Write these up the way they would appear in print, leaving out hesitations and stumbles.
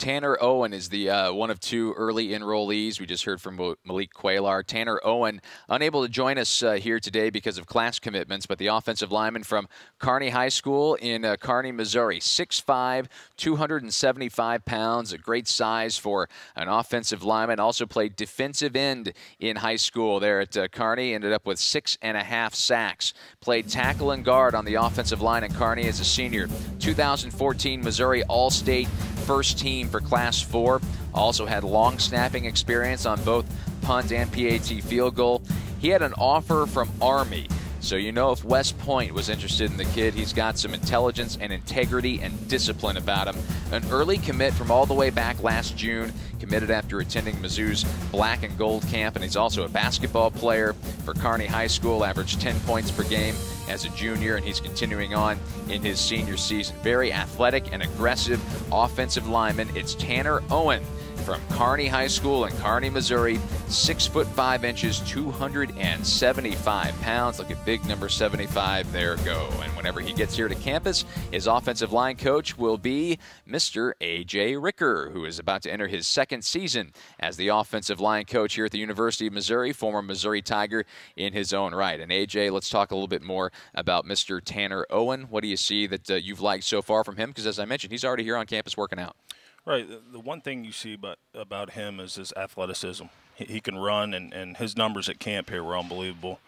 Tanner Owen is the one of two early enrollees. We just heard from Malik Quaylar. Tanner Owen unable to join us here today because of class commitments, but the offensive lineman from Kearney High School in Kearney, Missouri. 6'5", 275 pounds, a great size for an offensive lineman. Also played defensive end in high school there at Kearney. Ended up with 6.5 sacks. Played tackle and guard on the offensive line in Kearney as a senior. 2014 Missouri All-State first team for Class 4. Also had long snapping experience on both punt and PAT field goal. He had an offer from Army. So you know if West Point was interested in the kid, he's got some intelligence and integrity and discipline about him. An early commit from all the way back last June, committed after attending Mizzou's Black and Gold camp, and he's also a basketball player for Kearney High School, averaged 10 points per game as a junior, and he's continuing on in his senior season. Very athletic and aggressive offensive lineman. It's Tanner Owen from Kearney High School in Kearney, Missouri. 6'5", 275 pounds. Look at big number 75. There go. And whenever he gets here to campus, his offensive line coach will be Mr. A.J. Ricker, who is about to enter his second season as the offensive line coach here at the University of Missouri, former Missouri Tiger in his own right. And A.J., let's talk a little bit more about Mr. Tanner Owen. What do you see that you've liked so far from him? Because as I mentioned, he's already here on campus working out. Right. The one thing you see about him is his athleticism. He can run, and his numbers at camp here were unbelievable.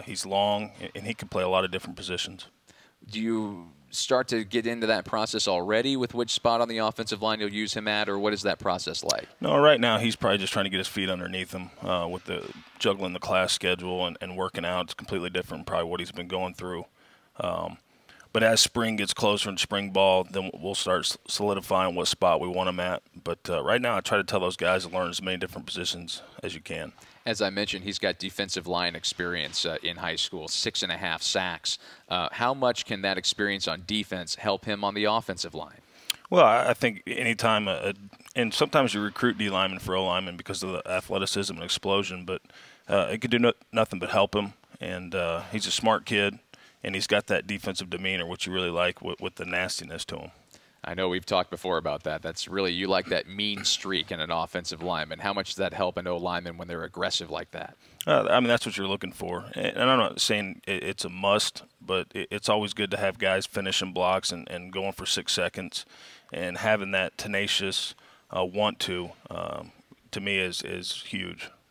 He's long, and he can play a lot of different positions. Do you start to get into that process already with which spot on the offensive line you'll use him at, or what is that process like? No, right now he's probably just trying to get his feet underneath him with the juggling the class schedule and working out. It's completely different probably what he's been going through. But as spring gets closer and spring ball, then we'll start solidifying what spot we want him at. But right now I try to tell those guys to learn as many different positions as you can. As I mentioned, he's got defensive line experience in high school, 6.5 sacks. How much can that experience on defense help him on the offensive line? Well, I think anytime, and sometimes you recruit D linemen for O linemen because of the athleticism and explosion, but it could do nothing but help him. And he's a smart kid. And he's got that defensive demeanor, which you really like, with the nastiness to him. I know we've talked before about that. That's really, you like that mean streak in an offensive lineman. How much does that help an O-lineman when they're aggressive like that? I mean, that's what you're looking for. And I'm not saying it's a must, but it's always good to have guys finishing blocks and going for 6 seconds. And having that tenacious want to me, is huge.